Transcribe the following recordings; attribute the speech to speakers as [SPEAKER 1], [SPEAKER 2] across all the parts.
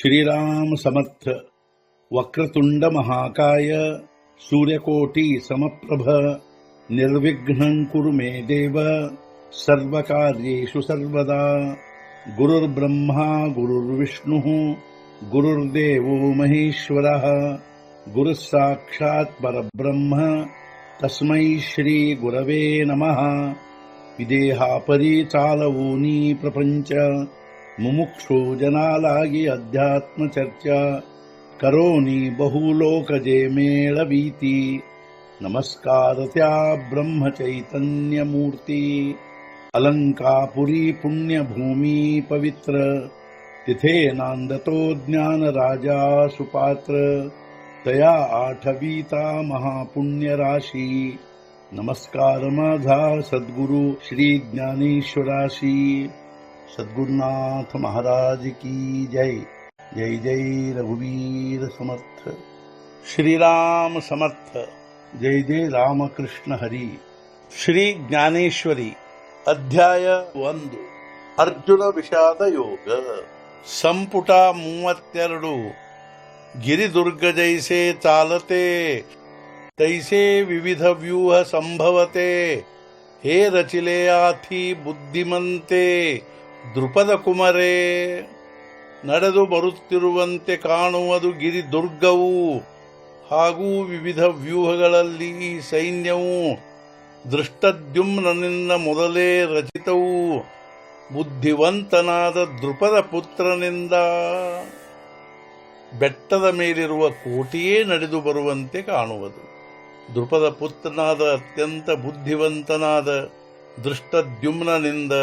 [SPEAKER 1] श्रीराम समर्थ। वक्रतुंड महाकाय सूर्यकोटि समप्रभ निर्विघ्नं कुरु मे देव सर्वकार्येषु सर्वदा। गुरुर्ब्रह्मा गुरुर्विष्णुः गुरुर्देवो महेश्वरः गुरुः साक्षात् परब्रह्म तस्मै श्री गुरवे नमः। विदेहापरि चालवूनी प्रपंच मुमुक्षु जनालागी अध्यात्म चर्चा करोनी बहुलोकजे मेळवीती। नमस्कार त्या ब्रह्म चैतन्य मूर्ती अलंकापुरी पुण्यभूमी पवित्र तिथे नांदतो ज्ञान राजा सुपात्र तया आठवीता महापुण्य राशी। नमस्कार माझा सद्गुरु श्री ज्ञानेश्वराशी। सद्गुरुनाथ महाराज की जय। जय जय रघुवीर समर्थ। श्रीराम समर्थ। जय जय रामकृष्ण हरी। ಶ್ರೀ ಜ್ಞಾನೇಶ್ವರಿ ಅಧ್ಯಾಯ 1 ಅರ್ಜುನ ವಿಷಾದ ಯೋಗ ಸಂಪುಟ 32 ಗಿರಿದುರ್ಗ ಜೈಸೆ ಚಾಲತೆ ತೈಸೆ ವಿವಿಧ ವ್ಯೂಹ ಸಂಭವತೆ ಹೇ ರಚಿಲೆ ಆಥಿ ಬುದ್ಧಿಮಂತೆ ದೃಪದ ಕುಮರೇ। ನಡೆದು ಬರುತ್ತಿರುವಂತೆ ಕಾಣುವುದು ಗಿರಿದುರ್ಗವು ಹಾಗೂ ವಿವಿಧ ವ್ಯೂಹಗಳಲ್ಲಿ ಈ ಸೈನ್ಯವು ದೃಷ್ಟದ್ಯುಮ್ನನಿಂದ ಮೊದಲೇ ರಚಿತವು ಬುದ್ಧಿವಂತನಾದ ದೃಪದ ಪುತ್ರನಿಂದ ಬೆಟ್ಟದ ಮೇಲಿರುವ ಕೋಟೆಯೇ ನಡೆದು ಬರುವಂತೆ ಕಾಣುವುದು। ದೃಪದ ಪುತ್ರನಾದ ಅತ್ಯಂತ ಬುದ್ಧಿವಂತನಾದ ದೃಷ್ಟದ್ಯುಮ್ನನಿಂದ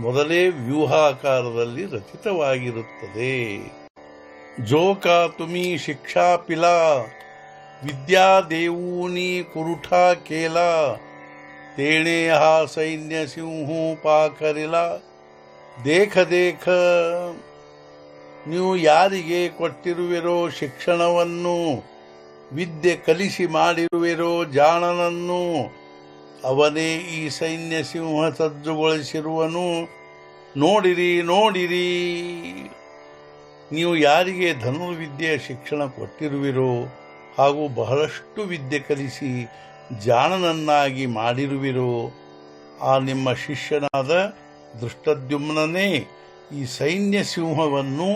[SPEAKER 1] ಮೊದಲೇ ವ್ಯೂಹಾಕಾರದಲ್ಲಿ ರಚಿತವಾಗಿರುತ್ತದೆ। ಜೋಕಾ ತುಮಿ ಶಿಕ್ಷಾ ಪಿಲಾ ವಿದ್ಯಾ ದೇವೂನಿ ಕುರುಠಾ ಕೇಲಾ ತೇಣೆ ಹಾ ಸೈನ್ಯ ಸಿಂಹೂ ಪಾಕರಿಲ। ದೇಖ ದೇಖ ನೀವು ಯಾರಿಗೆ ಕೊಟ್ಟಿರುವಿರೋ ಶಿಕ್ಷಣವನ್ನು ವಿದ್ಯೆ ಕಲಿಸಿ ಮಾಡಿರುವಿರೋ ಜಾಣನನ್ನು ಅವನೇ ಈ ಸೈನ್ಯ ಸಿಂಹ ಸಜ್ಜುಗೊಳಿಸಿರುವನು। ನೋಡಿರಿ ನೋಡಿರಿ ನೀವು ಯಾರಿಗೆ ಧನುರ್ವಿದ್ಯೆಯ ಶಿಕ್ಷಣ ಕೊಟ್ಟಿರುವಿರೋ ಹಾಗೂ ಬಹಳಷ್ಟು ವಿದ್ಯೆ ಕಲಿಸಿ ಜಾಣನನ್ನಾಗಿ ಮಾಡಿರುವಿರೋ ಆ ನಿಮ್ಮ ಶಿಷ್ಯನಾದ ದೃಷ್ಟದ್ಯುಮ್ನನೇ ಈ ಸೈನ್ಯ ಸಿಂಹವನ್ನು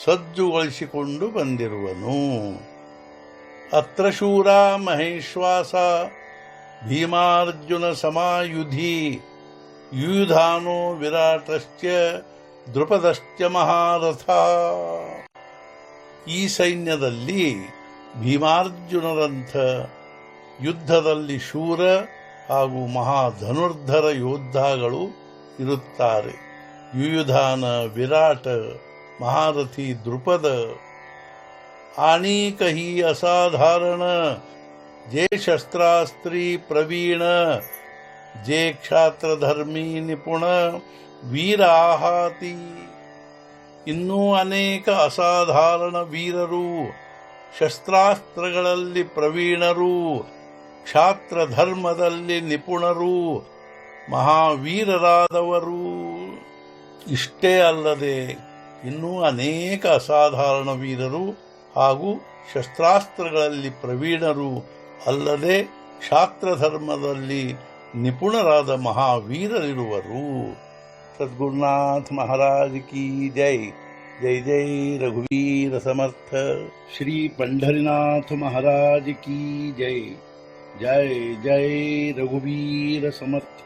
[SPEAKER 1] ಸಜ್ಜುಗೊಳಿಸಿಕೊಂಡು ಬಂದಿರುವನು। ಅತ್ರ ಶೂರ ಮಹೇಶ್ವಾಸ ಭೀಮಾರ್ಜುನ ಸಮಾಯುಧಿ ಯುಯುಧಾನೋ ವಿರಾಟಶ್ಚ ದೃಪದಶ್ಚ ಮಹಾರಥ। ಈ ಸೈನ್ಯದಲ್ಲಿ ಭೀಮಾರ್ಜುನರಂಥ ಯುದ್ಧದಲ್ಲಿ ಶೂರ ಹಾಗೂ ಮಹಾಧನುರ್ಧರ ಯೋದ್ಧಾಗಳು ಇರುತ್ತಾರೆ। ಯುಯುಧಾನ ವಿರಾಟ ಮಹಾರಥಿ ದೃಪದ ಆಣೀಕ ಹಿ ಅಸಾಧಾರಣ ಜೇ ಶಸ್ತ್ರಾಸ್ತ್ರೀ ಪ್ರವೀಣ ಜೇ ಕ್ಷಾತ್ರಧರ್ಮಿ ನಿಪುಣ ವೀರ ಆಹಾತಿ। ಇನ್ನೂ ಅನೇಕ ಅಸಾಧಾರಣ ವೀರರು ಶಸ್ತ್ರಾಸ್ತ್ರಗಳಲ್ಲಿ ಪ್ರವೀಣರು ಕ್ಷಾತ್ರ ಧರ್ಮದಲ್ಲಿ ನಿಪುಣರು ಮಹಾವೀರರಾದವರು। ಇಷ್ಟೇ ಅಲ್ಲದೆ ಇನ್ನೂ ಅನೇಕ ಅಸಾಧಾರಣ ವೀರರು ಹಾಗೂ ಶಸ್ತ್ರಾಸ್ತ್ರಗಳಲ್ಲಿ ಪ್ರವೀಣರು ಅಲ್ಲದೆ ಕ್ಷಾತ್ರ ಧರ್ಮದಲ್ಲಿ ನಿಪುಣರಾದ ಮಹಾವೀರರಿರುವರು। ಸದ್ಗುರುನಾಥ ಮಹಾರಾಜ್ ಕಿ ಜೈ। ಜೈ ಜೈ ರಘುವೀರ ಸಮರ್ಥ। ಶ್ರೀ पंढरीनाथ महाराज की जय। जय जय रघुवीर समर्थ।